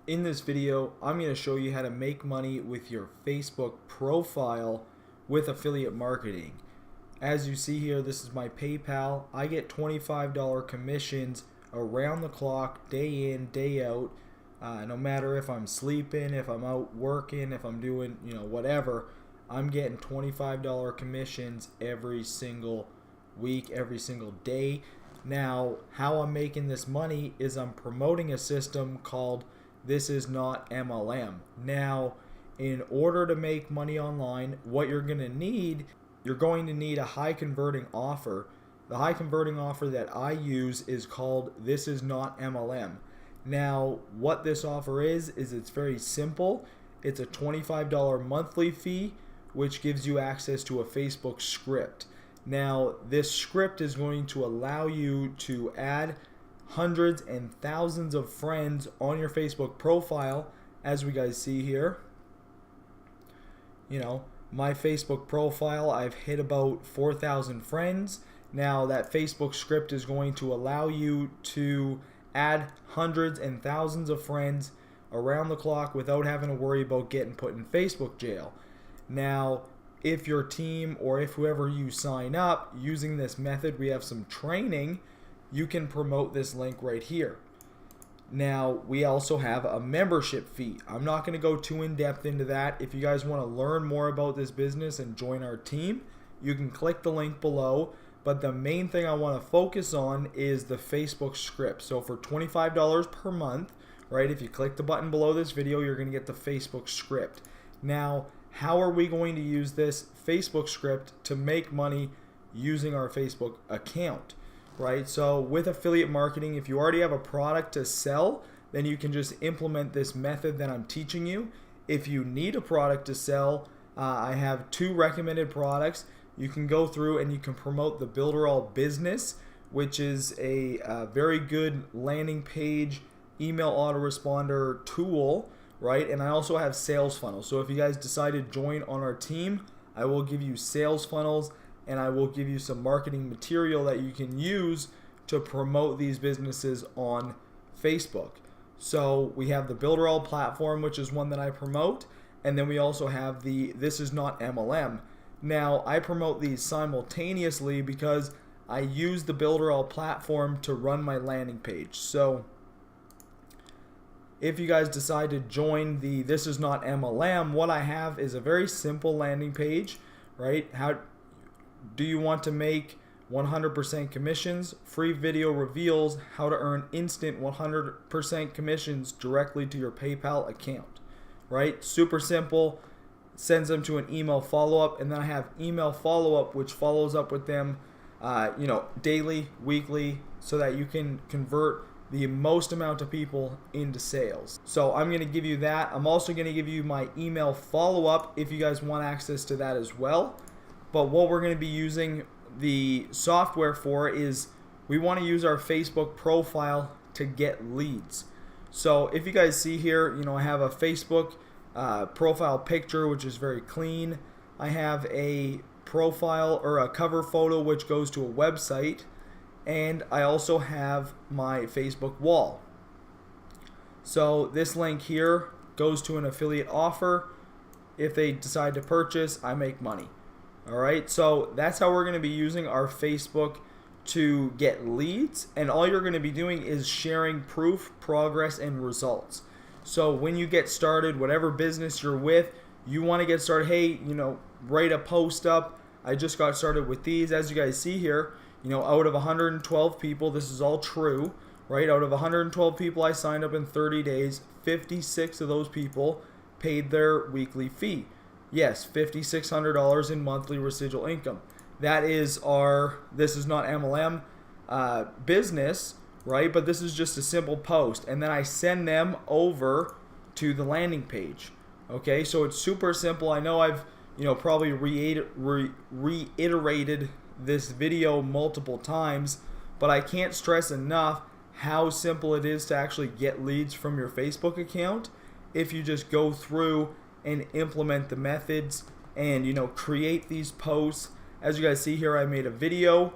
In this video, I'm going to show you how to make money with your Facebook profile with affiliate marketing. As you see here, this is my PayPal. I get $25 commissions around the clock, day in, day out. No matter if I'm sleeping, if I'm out working, if I'm doing, whatever, I'm getting $25 commissions every single week, every single day. Now, how I'm making this money is I'm promoting a system called This Is Not MLM. Now, in order to make money online, what you're going to need a high converting offer. The high converting offer that I use is called This Is Not MLM. Now, what this offer is it's very simple. It's a $25 monthly fee, which gives you access to a Facebook script. Now, this script is going to allow you to add hundreds and thousands of friends on your Facebook profile, as we guys see here. My Facebook profile, I've hit about 4,000 friends. Now, that Facebook script is going to allow you to add hundreds and thousands of friends around the clock without having to worry about getting put in Facebook jail. Now, if your team or if whoever you sign up using this method, we have some training, you can promote this link right here. Now, we also have a membership fee. I'm not going to go too in depth into that. If you guys want to learn more about this business and join our team, you can click the link below. But the main thing I want to focus on is the Facebook script. So for $25 per month, right, if you click the button below this video, you're going to get the Facebook script. Now, how are we going to use this Facebook script to make money using our Facebook account? Right, so with affiliate marketing, if you already have a product to sell, then you can just implement this method that I'm teaching you. If you need a product to sell, I have 2 recommended products. You can go through and you can promote the Builder All Business, which is a very good landing page email autoresponder tool, right? And I also have sales funnels. So if you guys decide to join on our team, I will give you sales funnels, and I will give you some marketing material that you can use to promote these businesses on Facebook. So we have the Builder All platform, which is one that I promote, and then we also have the This Is Not MLM. Now, I promote these simultaneously because I use the Builder All platform to run my landing page. So if you guys decide to join the This Is Not MLM, what I have is a very simple landing page, right? How do you want to make 100% commissions? Free video reveals how to earn instant 100% commissions directly to your PayPal account, right? Super simple. Sends them to an email follow-up, and then I have email follow-up, which follows up with them, daily, weekly, so that you can convert the most amount of people into sales. So I'm going to give you that. I'm also going to give you my email follow-up if you guys want access to that as well. But what we're going to be using the software for is we want to use our Facebook profile to get leads. So if you guys see here, I have a Facebook profile picture, which is very clean. I have a profile or a cover photo which goes to a website, and I also have my Facebook wall. So this link here goes to an affiliate offer. If they decide to purchase, I make money. Alright, so that's how we're going to be using our Facebook to get leads, and all you're going to be doing is sharing proof, progress, and results. So when you get started, whatever business you're with, you want to get started, hey, write a post up. I just got started with these. As you guys see here, out of 112 people, this is all true, right? Out of 112 people I signed up in 30 days, 56 of those people paid their weekly fee. Yes, $5,600 in monthly residual income. That is our This Is Not MLM business, right? But this is just a simple post, and then I send them over to the landing page. Okay, so it's super simple. I know I've probably reiterated this video multiple times, but I can't stress enough how simple it is to actually get leads from your Facebook account if you just go through and implement the methods and create these posts. As you guys see here, I made a video,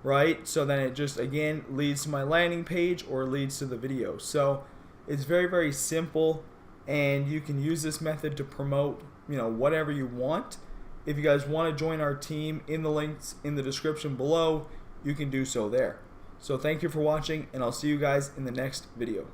right? So then it just again leads to my landing page or leads to the video. So It's very, very simple, and you can use this method to promote, whatever you want. If you guys want to join our team, in the links in the description below, you can do so there. So thank you for watching, and I'll see you guys in the next video.